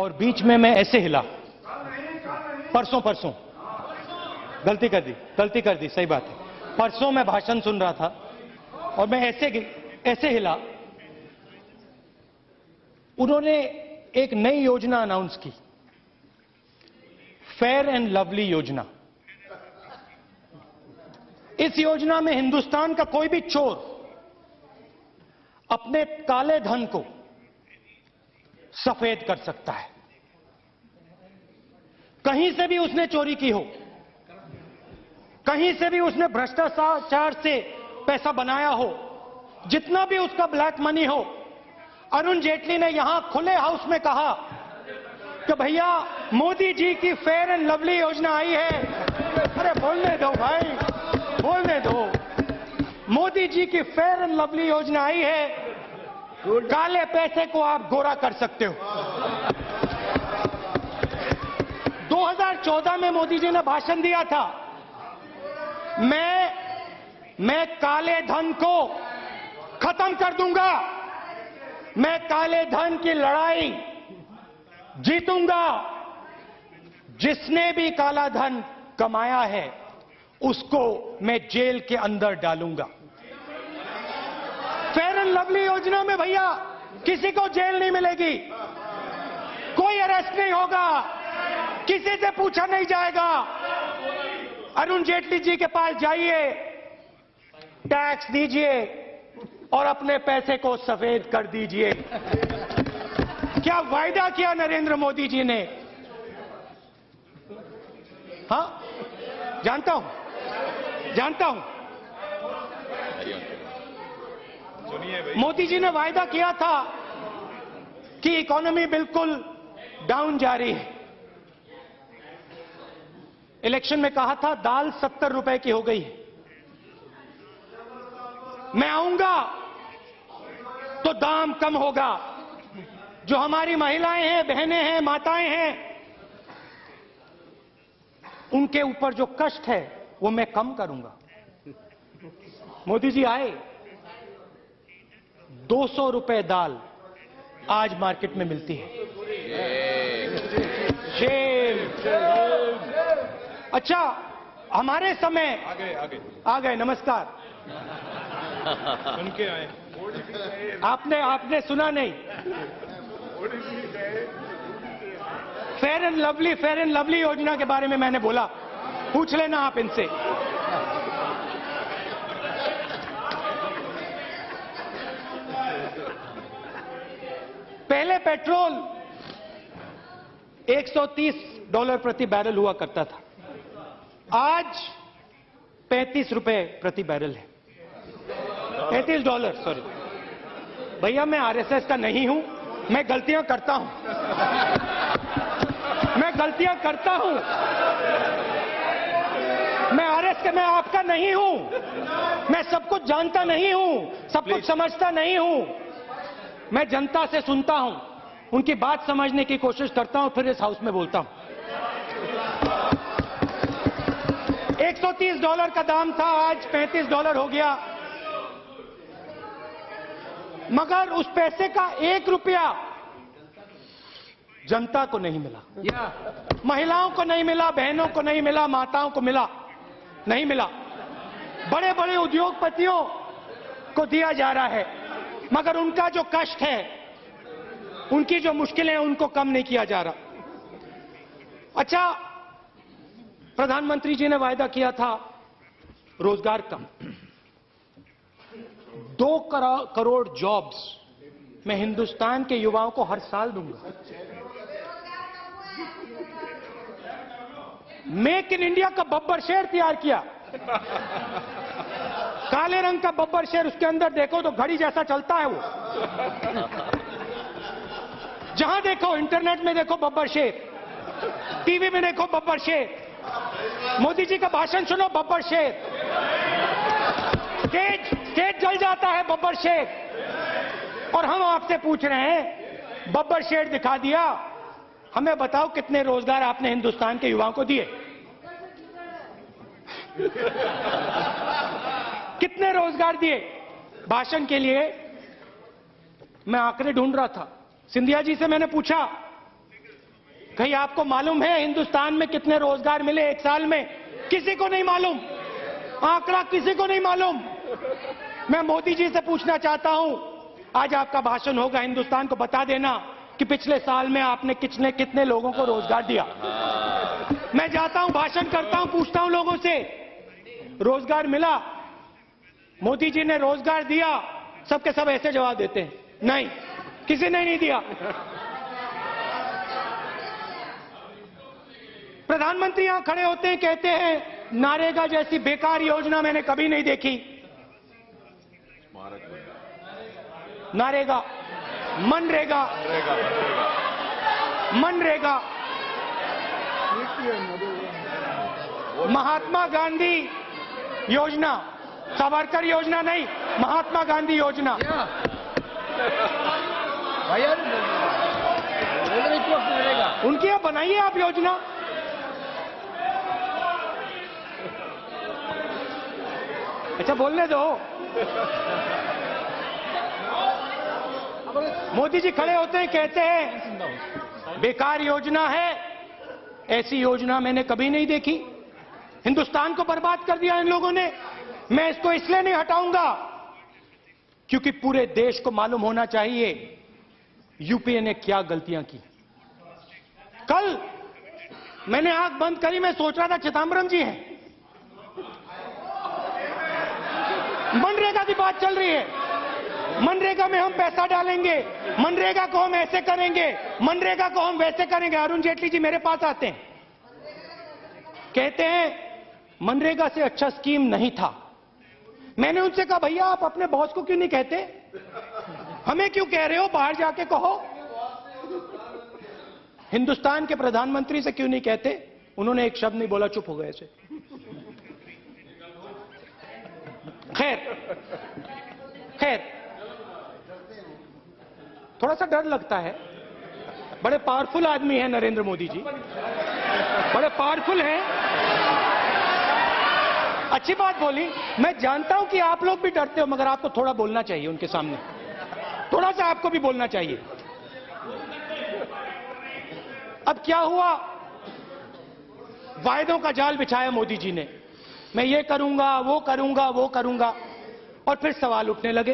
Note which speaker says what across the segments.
Speaker 1: और बीच में मैं ऐसे हिला। परसों गलती कर दी, सही बात है। परसों मैं भाषण सुन रहा था और मैं ऐसे हिला। उन्होंने एक नई योजना अनाउंस की, फेयर एंड लवली योजना। इस योजना में हिंदुस्तान का कोई भी चोर अपने काले धन को सफेद कर सकता है। कहीं से भी उसने चोरी की हो, कहीं से भी उसने भ्रष्टाचार से पैसा बनाया हो, जितना भी उसका ब्लैक मनी हो, अरुण जेटली ने यहां खुले हाउस में कहा कि भैया मोदी जी की फेयर एंड लवली योजना आई है। अरे बोलने दो भाई, बोलने दो। मोदी जी की फेयर एंड लवली योजना आई है, काले पैसे को आप गोरा कर सकते हो। 2014 में मोदी जी ने भाषण दिया था, मैं काले धन को खत्म कर दूंगा, मैं काले धन की लड़ाई जीतूंगा। जिसने भी काला धन कमाया है उसको मैं जेल के अंदर डालूंगा। फेयर एंड लवली योजना में भैया किसी को जेल नहीं मिलेगी, कोई अरेस्ट नहीं होगा, किसी से पूछा नहीं जाएगा। अरुण जेटली जी के पास जाइए, टैक्स दीजिए और अपने पैसे को सफेद कर दीजिए। क्या वायदा किया नरेंद्र मोदी जी ने? हाँ, जानता हूं। मोदी जी ने वायदा किया था कि इकोनॉमी बिल्कुल डाउन जा रही है। इलेक्शन में कहा था दाल 70 रुपए की हो गई है। मैं आऊंगा तो दाम कम होगा। जो हमारी महिलाएं हैं, बहनें हैं, माताएं हैं, उनके ऊपर जो कष्ट है वो मैं कम करूंगा। मोदी जी आए, 200 रुपए दाल आज मार्केट में मिलती है। अच्छा, हमारे समय आ गए। नमस्कार।
Speaker 2: सुन के आए।
Speaker 1: आपने सुना नहीं। फेयर एंड लवली योजना के बारे में मैंने बोला, पूछ लेना आप इनसे। पहले पेट्रोल $130 प्रति बैरल हुआ करता था, आज 35 रुपए प्रति बैरल है। $35, सॉरी भैया, मैं आरएसएस का नहीं हूं, मैं गलतियां करता हूं। मैं आपका नहीं हूं, मैं सब कुछ जानता नहीं हूं, सब कुछ समझता नहीं हूं। मैं जनता से सुनता हूं, उनकी बात समझने की कोशिश करता हूं, फिर इस हाउस में बोलता हूं। $130 का दाम था, आज $35 हो गया। मगर उस पैसे का 1 रुपया जनता को नहीं मिला, महिलाओं को नहीं मिला, बहनों को नहीं मिला, माताओं को नहीं मिला। बड़े बड़े उद्योगपतियों को दिया जा रहा है, मगर उनका जो कष्ट है, उनकी जो मुश्किलें हैं, उनको कम नहीं किया जा रहा। अच्छा, प्रधानमंत्री जी ने वायदा किया था रोजगार का। 2 करोड़ जॉब्स मैं हिंदुस्तान के युवाओं को हर साल दूंगा। मेक इन इंडिया का बब्बर शेर तैयार किया, काले रंग का बब्बर शेर, उसके अंदर देखो तो घड़ी जैसा चलता है वो। जहां देखो, इंटरनेट में देखो बब्बर शेर, टीवी में देखो बब्बर शेर, मोदी जी का भाषण सुनो बब्बर शेर, स्टेज जल जाता है बब्बर शेर। और हम आपसे पूछ रहे हैं, बब्बर शेर दिखा दिया, हमें बताओ कितने रोजगार आपने हिंदुस्तान के युवाओं को दिए? कितने रोजगार दिए? भाषण के लिए मैं आंकड़े ढूंढ रहा था, सिंधिया जी से मैंने पूछा कहीं आपको मालूम है हिंदुस्तान में कितने रोजगार मिले एक साल में? किसी को नहीं मालूम, आंकड़ा किसी को नहीं मालूम। मैं मोदी जी से पूछना चाहता हूं, आज आपका भाषण होगा, हिंदुस्तान को बता देना कि पिछले साल में आपने कितने लोगों को रोजगार दिया। मैं जाता हूं, भाषण करता हूं, पूछता हूं लोगों से, रोजगार मिला? मोदी जी ने रोजगार दिया? सबके सब ऐसे जवाब देते हैं, नहीं, किसी ने नहीं दिया। प्रधानमंत्री यहां खड़े होते हैं, कहते हैं नारेगा जैसी बेकार योजना मैंने कभी नहीं देखी। नारेगा, मनरेगा, मनरेगा, महात्मा गांधी योजना, सावरकर योजना नहीं, महात्मा गांधी योजना। उनकी आप बनाइए आप योजना। अच्छा बोलने दो। मोदी जी खड़े होते हैं, कहते हैं बेकार योजना है, ऐसी योजना मैंने कभी नहीं देखी। हिंदुस्तान को बर्बाद कर दिया इन लोगों ने। मैं इसको इसलिए नहीं हटाऊंगा क्योंकि पूरे देश को मालूम होना चाहिए यूपीए ने क्या गलतियां की। कल मैंने आंख बंद करी, मैं सोच रहा था चिदंबरम जी हैं, मनरेगा की बात चल रही है, मनरेगा में हम पैसा डालेंगे, मनरेगा को हम ऐसे करेंगे, मनरेगा को हम वैसे करेंगे। अरुण जेटली जी मेरे पास आते हैं, कहते हैं मनरेगा से अच्छा स्कीम नहीं था। मैंने उनसे कहा भैया आप अपने बॉस को क्यों नहीं कहते, हमें क्यों कह रहे हो, बाहर जाके कहो। हिंदुस्तान के प्रधानमंत्री से क्यों नहीं कहते? उन्होंने एक शब्द नहीं बोला, चुप हो गए ऐसे। खैर थोड़ा सा डर लगता है, बड़े पावरफुल आदमी हैं नरेंद्र मोदी जी, बड़े पावरफुल हैं। अच्छी बात बोली, मैं जानता हूं कि आप लोग भी डरते हो, मगर आपको थोड़ा बोलना चाहिए उनके सामने, थोड़ा सा आपको भी बोलना चाहिए। अब क्या हुआ, वायदों का जाल बिछाया मोदी जी ने, मैं ये करूंगा, वो करूंगा, वो करूंगा, और फिर सवाल उठने लगे।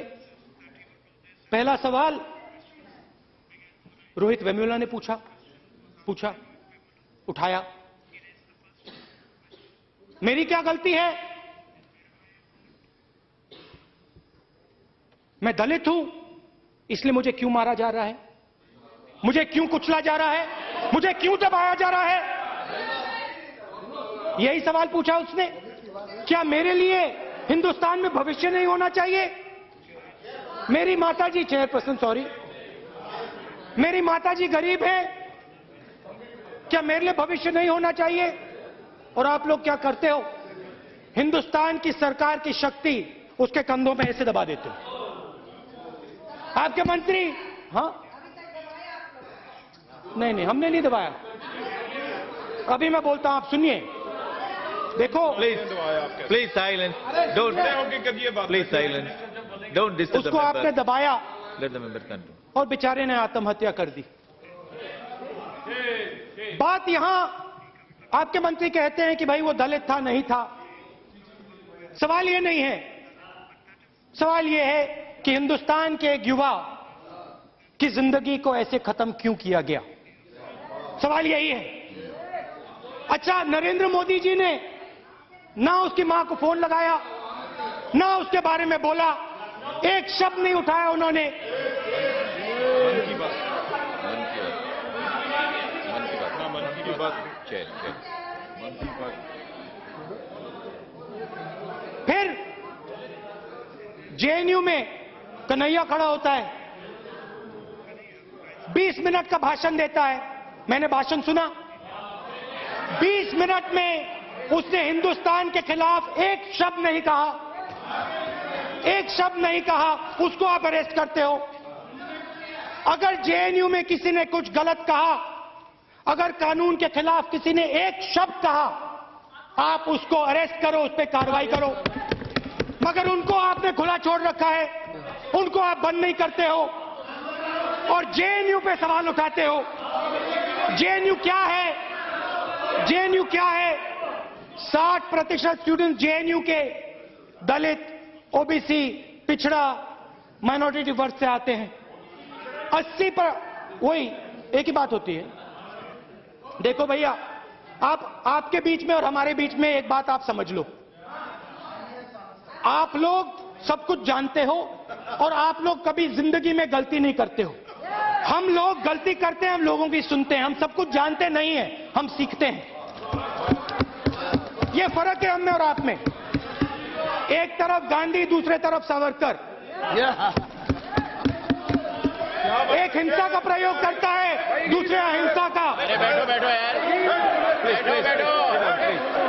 Speaker 1: पहला सवाल रोहित वेमुला ने पूछा, उठाया, मेरी क्या गलती है, मैं दलित हूं इसलिए मुझे क्यों मारा जा रहा है, मुझे क्यों कुचला जा रहा है, मुझे क्यों दबाया जा रहा है? यही सवाल पूछा उसने। क्या मेरे लिए हिंदुस्तान में भविष्य नहीं होना चाहिए? मेरी माताजी, चेयरपर्सन सॉरी, मेरी माताजी गरीब है, क्या मेरे लिए भविष्य नहीं होना चाहिए? और आप लोग क्या करते हो, हिंदुस्तान की सरकार की शक्ति उसके कंधों पे ऐसे दबा देते हो। आपके मंत्री, हाँ नहीं हमने नहीं दबाया, अभी मैं बोलता हूं, आप सुनिए, देखो
Speaker 3: please silence, please silence, don't disturb.
Speaker 1: उसको आपने दबाया,
Speaker 3: लेट द मेंबर कंटिन्यू,
Speaker 1: और बेचारे ने आत्महत्या कर दी। बात यहां, आपके मंत्री कहते हैं कि भाई वो दलित था, नहीं था। सवाल ये नहीं है, सवाल ये है कि हिंदुस्तान के एक युवा की जिंदगी को ऐसे खत्म क्यों किया गया, सवाल यही है। अच्छा, नरेंद्र मोदी जी ने ना उसकी मां को फोन लगाया, ना उसके बारे में बोला, एक शब्द नहीं उठाया उन्होंने। फिर जेएनयू में कन्हैया खड़ा होता है, 20 मिनट का भाषण देता है, मैंने भाषण सुना। 20 मिनट में उसने हिंदुस्तान के खिलाफ एक शब्द नहीं कहा, एक शब्द नहीं कहा, उसको आप अरेस्ट करते हो। अगर जेएनयू में किसी ने कुछ गलत कहा, अगर कानून के खिलाफ किसी ने एक शब्द कहा, आप उसको अरेस्ट करो, उस पर कार्रवाई करो। मगर उनको आपने खुला छोड़ रखा है, उनको आप बंद नहीं करते हो और जेएनयू पे सवाल उठाते हो। जेएनयू क्या है? जेएनयू क्या है? 60% स्टूडेंट जेएनयू के दलित, ओबीसी, पिछड़ा, माइनॉरिटी वर्ग से आते हैं। 80 पर वही एक ही बात होती है। देखो भैया, आपके बीच में और हमारे बीच में एक बात आप समझ लो, आप लोग सब कुछ जानते हो और आप लोग कभी जिंदगी में गलती नहीं करते हो। हम लोग गलती करते हैं, हम लोगों की सुनते हैं, हम सब कुछ जानते नहीं हैं, हम सीखते हैं। ये फर्क है हम में और आप में। एक तरफ गांधी, दूसरे तरफ सावरकर। एक हिंसा का प्रयोग करता है, दूसरे अहिंसा का।
Speaker 4: बैठो बैठो यार, बैठो बैठो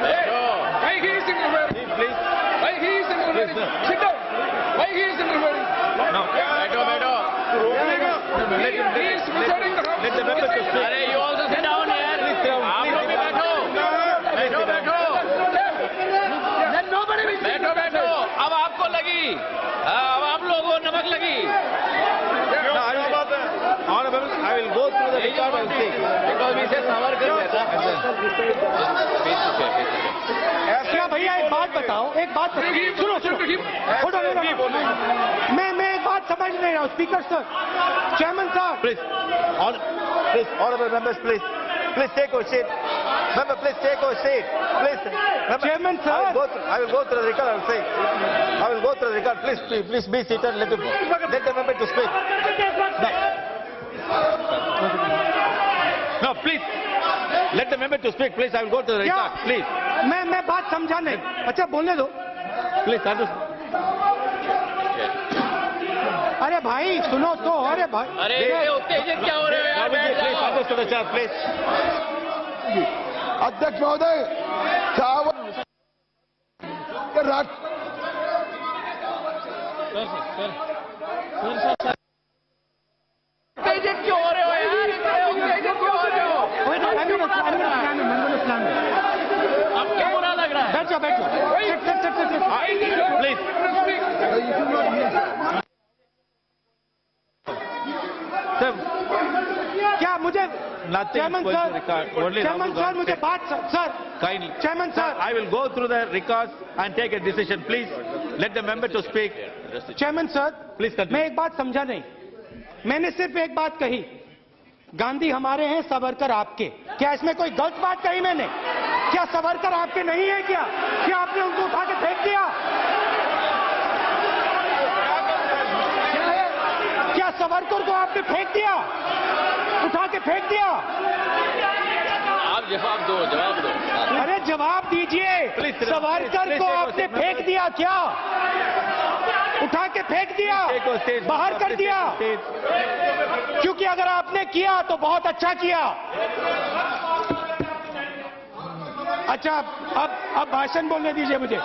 Speaker 4: बैठो।
Speaker 5: Why he is interfering?
Speaker 3: Please.
Speaker 5: Why he is interfering?
Speaker 3: Please, sir.
Speaker 5: Sit down. Why he is interfering?
Speaker 3: No.
Speaker 4: बैठो बैठो।
Speaker 5: He is resorting the house.
Speaker 3: Let the members to speak.
Speaker 4: अरे you also sit down यार।
Speaker 3: Please sit down.
Speaker 4: आप लोग भी बैठो। बैठो बैठो। बैठो बैठो। अब आपको लगी, अब आप लोगों को नमक लगी।
Speaker 3: No, Honorable, I will go through the record and see.
Speaker 4: Because we said Savarkar रहता।
Speaker 1: क्या भैया एक बात बताओ, एक बात सुनो सुनो, मैं एक बात समझ नहीं रहा हूँ। स्पीकर सर, चेयरमैन साहब,
Speaker 3: Please, honorable members, please take your seat. Member, please take your seat. Please, member,
Speaker 1: Chairman, sir.
Speaker 3: I will go through the record and see. I will go through the record. Please be seated. Let the member to speak. No, please. Let the member to speak. Please, I will go to the
Speaker 1: क्या?
Speaker 3: record. Please,
Speaker 1: मैं बात समझा नहीं। अच्छा बोलने दो।
Speaker 3: please, understand.
Speaker 1: अरे भाई सुनो तो, अरे भाई।
Speaker 4: अरे ये उत्तेजित क्या हो रहे हो यार? बैठ
Speaker 3: Please,
Speaker 4: जाओ।
Speaker 3: understand the chair, please.
Speaker 6: अध्यक्ष महोदय,
Speaker 4: उत्तेजित क्यों हो रहे हो यार? इतने उत्तेजित क्यों हो रहे हो? अब क्या बुरा लग रहा है?
Speaker 1: बैठ जाओ, बैठ जाओ।
Speaker 3: Please. Sir,
Speaker 1: क्या मुझे
Speaker 3: nothing
Speaker 1: chairman
Speaker 3: going to record.
Speaker 1: Sir,
Speaker 3: Only
Speaker 1: chairman
Speaker 3: Rahul
Speaker 1: sir मुझे
Speaker 3: Gandhi.
Speaker 1: बात sir,
Speaker 3: Kindly.
Speaker 1: Chairman
Speaker 3: Sir,
Speaker 1: sir,
Speaker 3: I will go through the records and take a decision. Please, let the member to speak.
Speaker 1: Chairman sir,
Speaker 3: Please
Speaker 1: मैं
Speaker 3: continue.
Speaker 1: एक बात समझा नहीं। मैंने सिर्फ एक बात कही, गांधी हमारे हैं, सावरकर आपके। क्या इसमें कोई गलत बात कही मैंने? क्या सावरकर आपके नहीं है क्या? क्या आपने उनको उठा के फेंक दिया? क्या सावरकर को आपने फेंक दिया? उठा के फेंक दिया?
Speaker 4: आप जवाब दो, जवाब दो।
Speaker 1: अरे जवाब दीजिए।
Speaker 3: Please,
Speaker 1: सावरकर
Speaker 3: please,
Speaker 1: को
Speaker 3: please,
Speaker 1: आपने
Speaker 3: please,
Speaker 1: फेंक दिया क्या? उठा के फेंक दिया,
Speaker 3: Take your stage.
Speaker 1: बाहर कर
Speaker 3: Please
Speaker 1: दिया?
Speaker 3: take your stage.
Speaker 1: क्योंकि अगर आपने किया तो बहुत अच्छा किया। अच्छा अब भाषण बोलने दीजिए मुझे।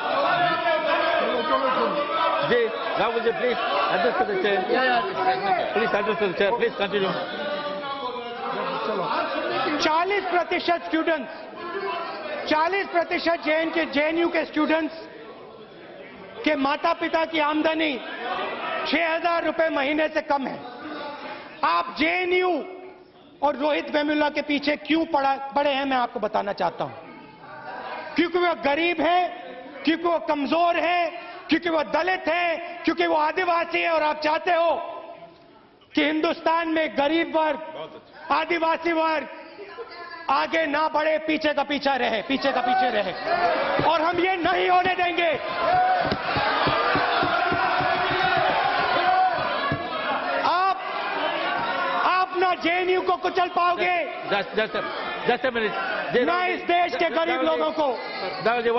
Speaker 3: Jay, Rahul, please address to the chair. Please address to the chair. Please continue.
Speaker 1: 40% students, 40% JNU के स्टूडेंट्स के माता पिता की आमदनी 6,000 रुपए महीने से कम है। आप जेएनयू और रोहित वेमुला के पीछे क्यों पड़े हैं, मैं आपको बताना चाहता हूं। क्योंकि वो गरीब है, क्योंकि वो कमजोर है, क्योंकि वो दलित है, क्योंकि वो आदिवासी है। और आप चाहते हो कि हिंदुस्तान में गरीब वर्ग, आदिवासी वर्ग आगे ना बढ़े, पीछे का पीछे रहे, और हम ये नहीं होने देंगे। आप ना जेएनयू को कुचल पाओगे,
Speaker 3: Just a minute. Jay,
Speaker 1: ना इस देश के गरीब लोगों को।
Speaker 3: Rahul,
Speaker 1: Yes,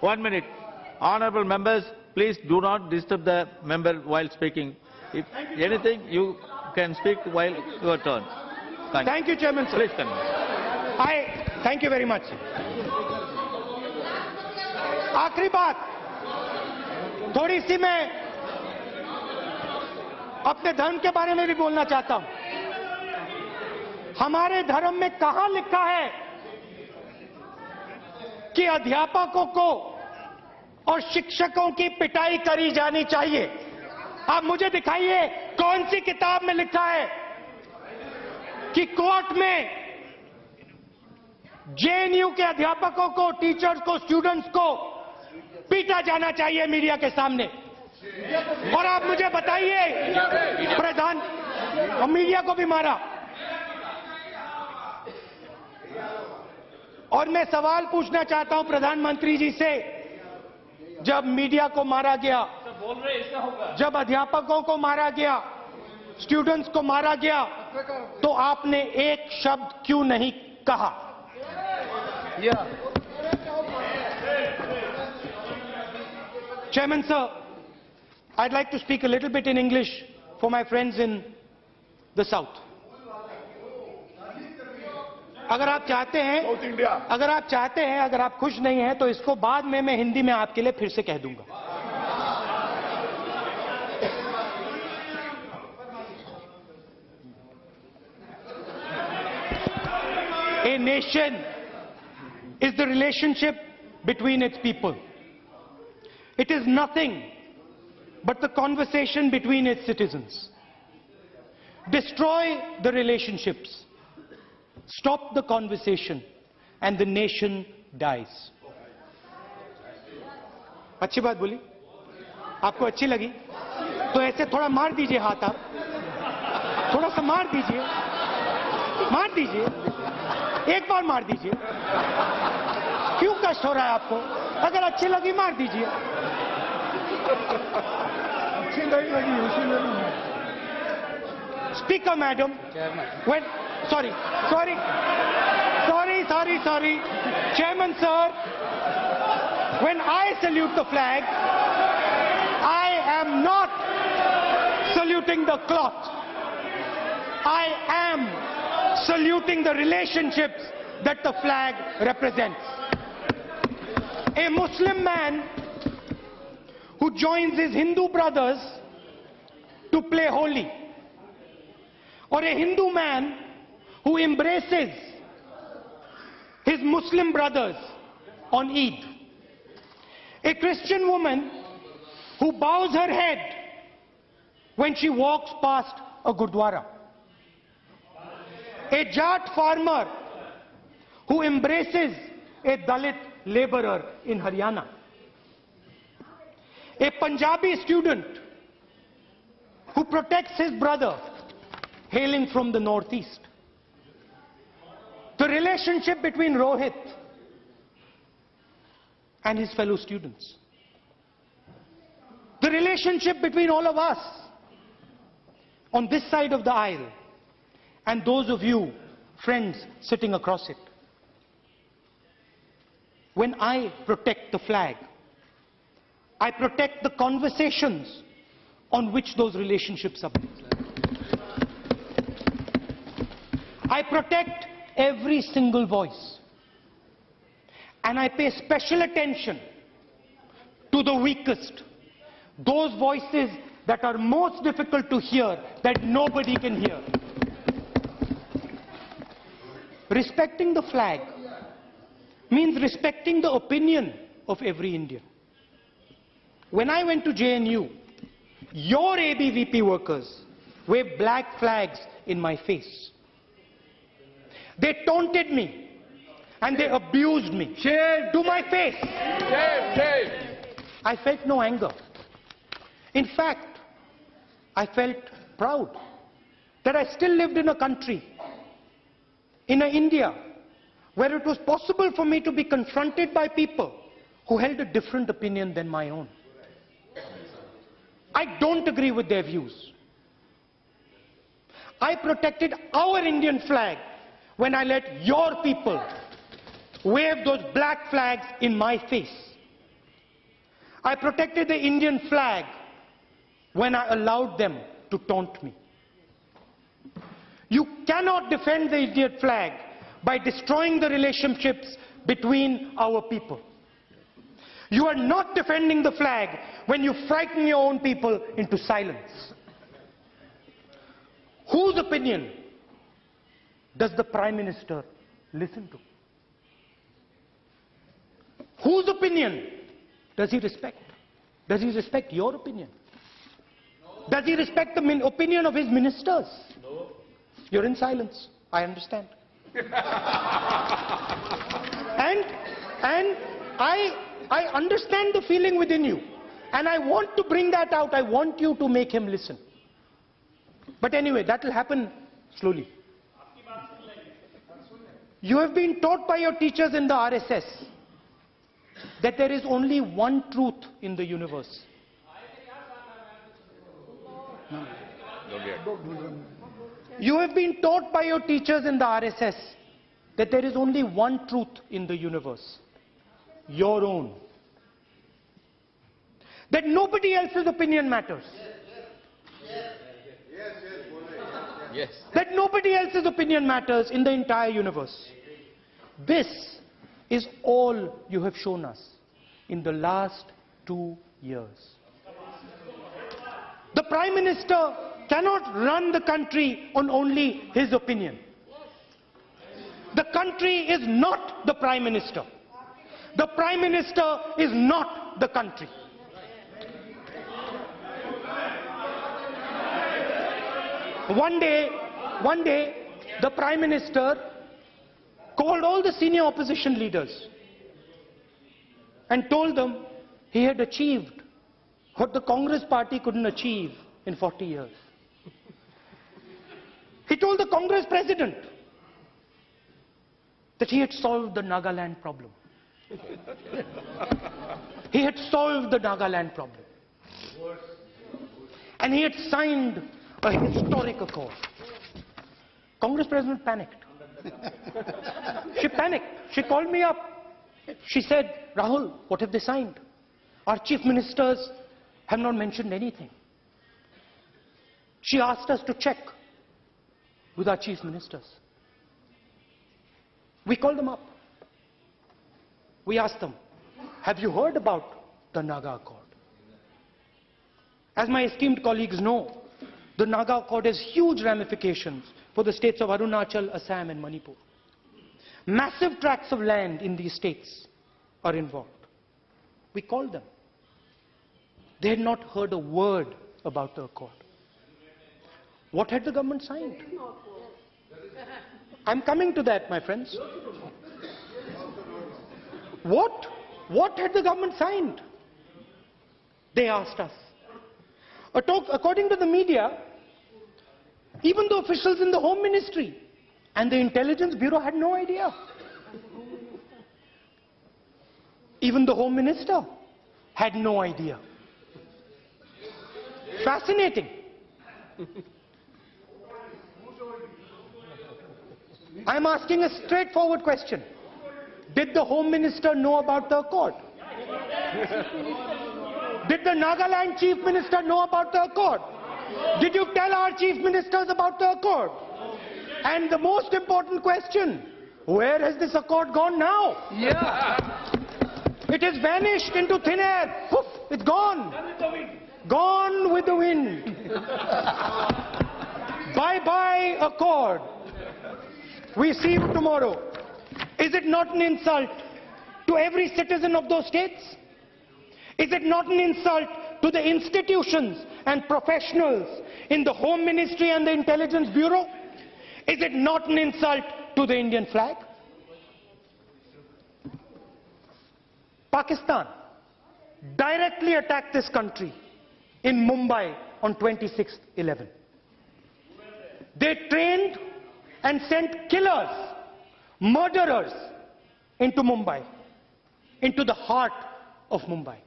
Speaker 3: one minute. Honorable members, please do not disturb the member while speaking. If anything, you can speak while your turn.
Speaker 1: Thank you chairman sir.
Speaker 3: Please continue.
Speaker 1: Thank you very much. आखिरी बात, थोड़ी सी मैं अपने धर्म के बारे में भी बोलना चाहता हूं। हमारे धर्म में कहां लिखा है कि अध्यापकों को और शिक्षकों की पिटाई करी जानी चाहिए? आप मुझे दिखाइए कौन सी किताब में लिखा है। कि कोर्ट में जेएनयू के अध्यापकों को, टीचर्स को, स्टूडेंट्स को पीटा जाना चाहिए मीडिया के सामने। और आप मुझे बताइए, प्रधान, और मीडिया को भी मारा। और मैं सवाल पूछना चाहता हूं प्रधानमंत्री जी से, जब मीडिया को मारा गया, जब अध्यापकों को मारा गया, स्टूडेंट्स को मारा गया, तो आपने एक शब्द क्यों नहीं कहा? Chairman sir, I'd like to speak a little bit in English for my friends in the South. अगर आप चाहते हैं, अगर आप खुश नहीं हैं, तो इसको बाद में मैं हिंदी में आपके लिए फिर से कह दूंगा। A nation is the relationship between its people. It is nothing but the conversation between its citizens. Destroy the relationships, stop the conversation, and the nation dies. अच्छी बात बोली? आपको अच्छी लगी? तो ऐसे थोड़ा मार दीजिए हाथ, आप थोड़ा सा मार दीजिए, एक बार मार दीजिए। क्यों कष्ट हो रहा है आपको? अगर अच्छी लगी मार दीजिए। अच्छी नहीं लगी, उसी में speaker madam, when sorry chairman sir, when I salute the flag, I am not saluting the cloth. I am saluting the relationships that the flag represents. A Muslim man who joins his Hindu brothers to play Holi, or a Hindu man who embraces his Muslim brothers on Eid, a Christian woman who bows her head when she walks past a Gurdwara, a Jat farmer who embraces a Dalit laborer in Haryana, a Punjabi student who protects his brother hailing from the northeast. The relationship between Rohit and his fellow students. The relationship between all of us on this side of the aisle and those of you, friends, sitting across it. When I protect the flag, I protect the conversations on which those relationships are built. I protect every single voice. And I pay special attention to the weakest, those voices that are most difficult to hear, that nobody can hear. Respecting the flag means respecting the opinion of every Indian. When I went to JNU, your ABVP workers waved black flags in my face. They taunted me and they abused me to my face. I felt no anger. In fact, I felt proud that I still lived in a country, in India, where it was possible for me to be confronted by people who held a different opinion than my own. I don't agree with their views. I protected our Indian flag when I let your people wave those black flags in my face. I protected the Indian flag when I allowed them to taunt me. You cannot defend the Indian flag by destroying the relationships between our people. You are not defending the flag when you frighten your own people into silence. Whose opinion does the Prime Minister listen to? Whose opinion does he respect? Does he respect your opinion? Does he respect the opinion of his ministers? No. You're in silence. I understand. and I understand the feeling within you. And I want to bring that out. I want you to make him listen. But anyway, that will happen slowly. You have been taught by your teachers in the RSS that there is only one truth in the universe. You have been taught by your teachers in the RSS that there is only one truth in the universe. Your own. That nobody else's opinion matters.
Speaker 4: Yes.
Speaker 1: That nobody else's opinion matters in the entire universe. This is all you have shown us in the last 2 years. The Prime Minister cannot run the country on only his opinion. The country is not the Prime Minister. The Prime Minister is not the country. One day, the Prime Minister called all the senior opposition leaders and told them he had achieved what the Congress party couldn't achieve in 40 years. He told the Congress president that he had solved the Nagaland problem. He had solved the Nagaland problem. And he had signed a historic accord. Congress president panicked. She panicked. She called me up. She said, Rahul, what have they signed? Our chief ministers have not mentioned anything. She asked us to check with our chief ministers. We called them up. We asked them, have you heard about the Naga Accord? As my esteemed colleagues know, the Naga Accord has huge ramifications for the states of Arunachal, Assam and Manipur. Massive tracts of land in these states are involved. We called them. They had not heard a word about the accord. What had the government signed? I'm coming to that, my friends. What had the government signed? They asked us. According to the media, even the officials in the Home Ministry and the Intelligence Bureau had no idea. Even the Home Minister had no idea. Fascinating. I'm asking a straightforward question. Did the Home Minister know about the accord? Did the Nagaland Chief Minister know about the accord? Did you tell our Chief Ministers about the accord? And the most important question, where has this accord gone now?
Speaker 5: Yeah.
Speaker 1: It has vanished into thin air. Poof, it's gone. Gone with the wind. Bye-bye accord. We see you tomorrow. Is it not an insult to every citizen of those states? Is it not an insult to the institutions and professionals in the Home Ministry and the Intelligence Bureau? Is it not an insult to the Indian flag? Pakistan directly attacked this country in Mumbai on 26/11. They trained and sent killers, murderers into Mumbai, into the heart of Mumbai.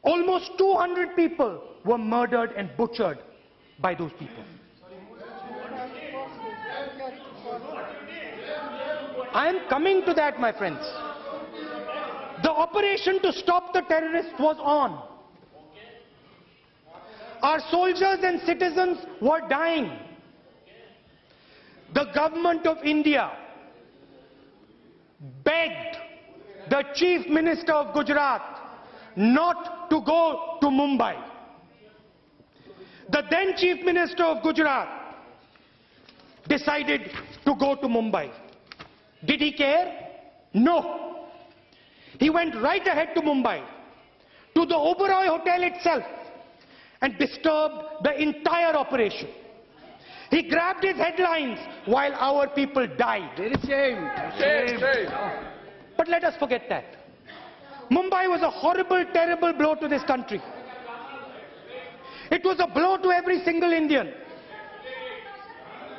Speaker 1: Almost 200 people were murdered and butchered by those people. I am coming to that, my friends. The operation to stop the terrorists was on. Our soldiers and citizens were dying. The government of India begged the Chief Minister of Gujarat not to go to Mumbai. The then Chief Minister of Gujarat decided to go to Mumbai. Did he care? No. He went right ahead to Mumbai, to the Oberoi Hotel itself, and disturbed the entire operation. He grabbed his headlines while our people died.
Speaker 5: Very shame. Shame.
Speaker 1: But let us forget that. Mumbai was a horrible, terrible blow to this country. It was a blow to every single Indian.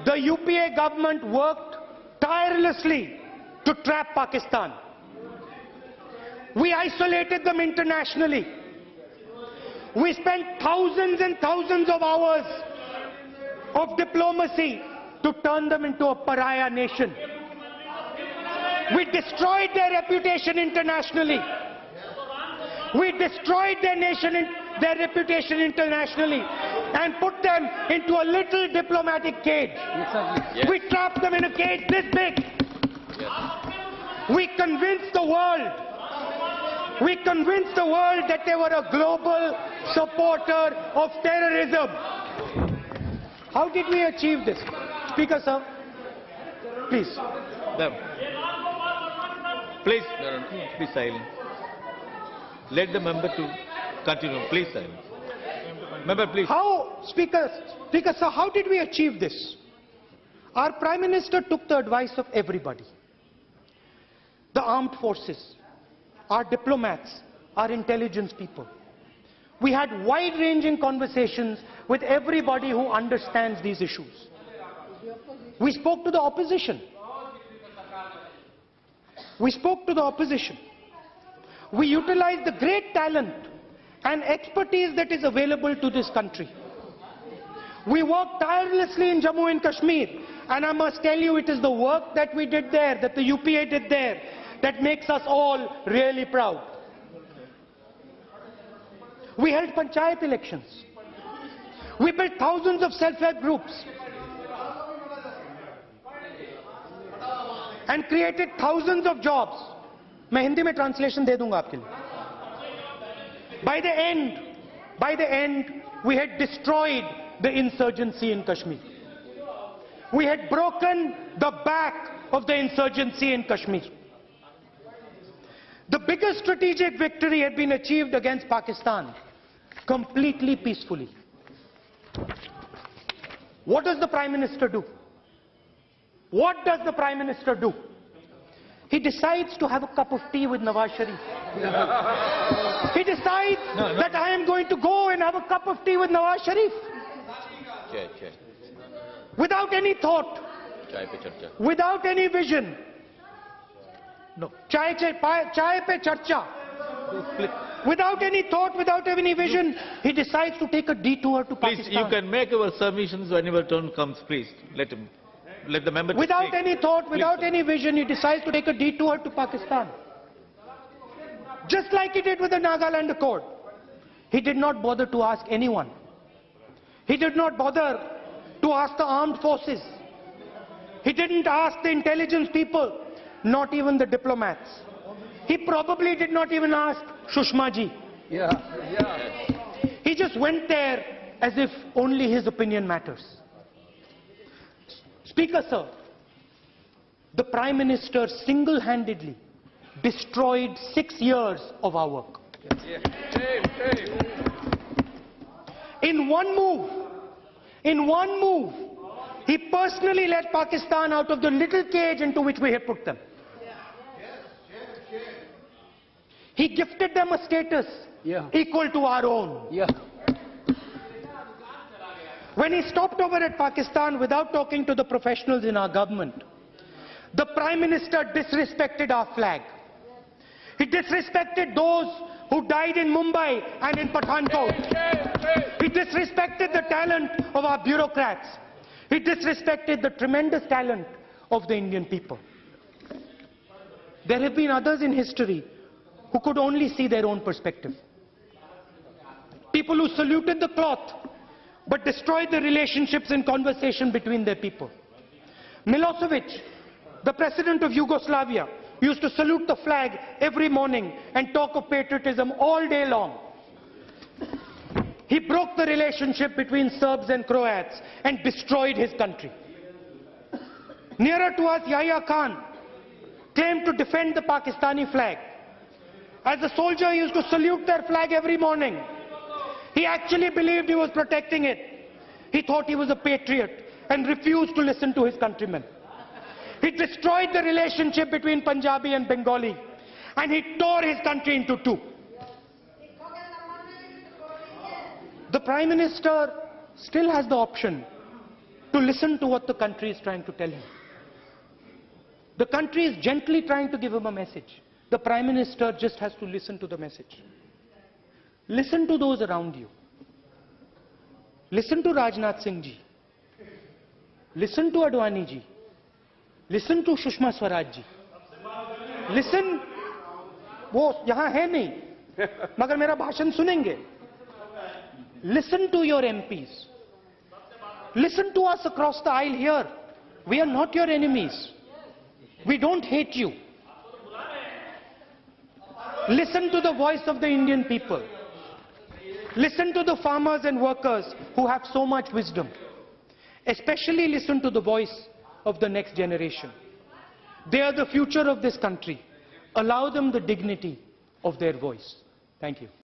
Speaker 1: The UPA government worked tirelessly to trap Pakistan. We isolated them internationally. We spent thousands and thousands of hours of diplomacy to turn them into a pariah nation. We destroyed their reputation internationally. We destroyed their reputation internationally and put them into a little diplomatic cage.
Speaker 4: Yes.
Speaker 1: We trapped them in a cage this big. We convinced the world that they were a global supporter of terrorism. How did we achieve this? Speaker, sir, please.
Speaker 3: Please, be silent. Let the member to continue. Please, silence. Member, please.
Speaker 1: How, Speaker, sir, how did we achieve this? Our Prime Minister took the advice of everybody. The armed forces, our diplomats, our intelligence people. We had wide-ranging conversations with everybody who understands these issues. We spoke to the opposition. We utilized the great talent and expertise that is available to this country. We worked tirelessly in Jammu and Kashmir, and I must tell you, it is the work that we did there, that the UPA did there, that makes us all really proud. We held panchayat elections. We built thousands of self-help groups and created thousands of jobs. मैं हिंदी में translation दे दूंगा आपके लिए. By the end, we had destroyed the insurgency in Kashmir. We had broken the back of the insurgency in Kashmir. The biggest strategic victory had been achieved against Pakistan completely peacefully. What does the Prime Minister do? He decides to have a cup of tea with Nawaz Sharif. He decides that I am going to go and have a cup of tea with Nawaz Sharif. Without any thought, without any vision.
Speaker 3: No.
Speaker 1: Chai pe charcha. Without any thought, without any vision, he decides to take a detour to
Speaker 3: Please,
Speaker 1: Pakistan.
Speaker 3: you can make your submissions when your turn comes, please. Let the member
Speaker 1: Without
Speaker 3: speak.
Speaker 1: any thought, without
Speaker 3: Please,
Speaker 1: any vision, he decides to take a detour to Pakistan. Just like he did with the Nagaland Accord. He did not bother to ask anyone. He did not bother to ask the armed forces. He didn't ask the intelligence people, not even the diplomats. He probably did not even ask Sushma ji.
Speaker 5: Yeah.
Speaker 1: He just went there as if only his opinion matters. Speaker, sir, the Prime Minister single-handedly destroyed 6 years of our work.
Speaker 5: Shame.
Speaker 1: In one move, he personally led Pakistan out of the little cage into which we had put them. He gifted them a status equal to our own.
Speaker 5: Yeah.
Speaker 1: When he stopped over at Pakistan without talking to the professionals in our government, the Prime Minister disrespected our flag. He disrespected those who died in Mumbai and in Pathankot. He disrespected the talent of our bureaucrats. He disrespected the tremendous talent of the Indian people. There have been others in history who could only see their own perspective. People who saluted the cloth but destroyed the relationships and conversation between their people. Milosevic, the president of Yugoslavia, used to salute the flag every morning and talk of patriotism all day long. He broke the relationship between Serbs and Croats and destroyed his country. Nearer to us, Yahya Khan claimed to defend the Pakistani flag. As a soldier, he used to salute their flag every morning. He actually believed he was protecting it. He thought he was a patriot. and refused to listen to his countrymen. He destroyed the relationship between Punjabi and Bengali, and he tore his country into two. The Prime Minister still has the option to listen to what the country is trying to tell him. The country is gently trying to give him a message. The Prime Minister just has to listen to the message. Listen to those around you. Listen to Rajnath Singh ji. Listen to Advani ji. Listen to Sushma Swaraj ji. Listen, वो यहाँ है नहीं, मगर मेरा भाषण सुनेंगे. Listen to your MPs. Listen to us across the aisle here. We are not your enemies. We don't hate you. Listen to the voice of the Indian people. Listen to the farmers and workers who have so much wisdom. Especially listen to the voice of the next generation. They are the future of this country. Allow them the dignity of their voice. Thank you.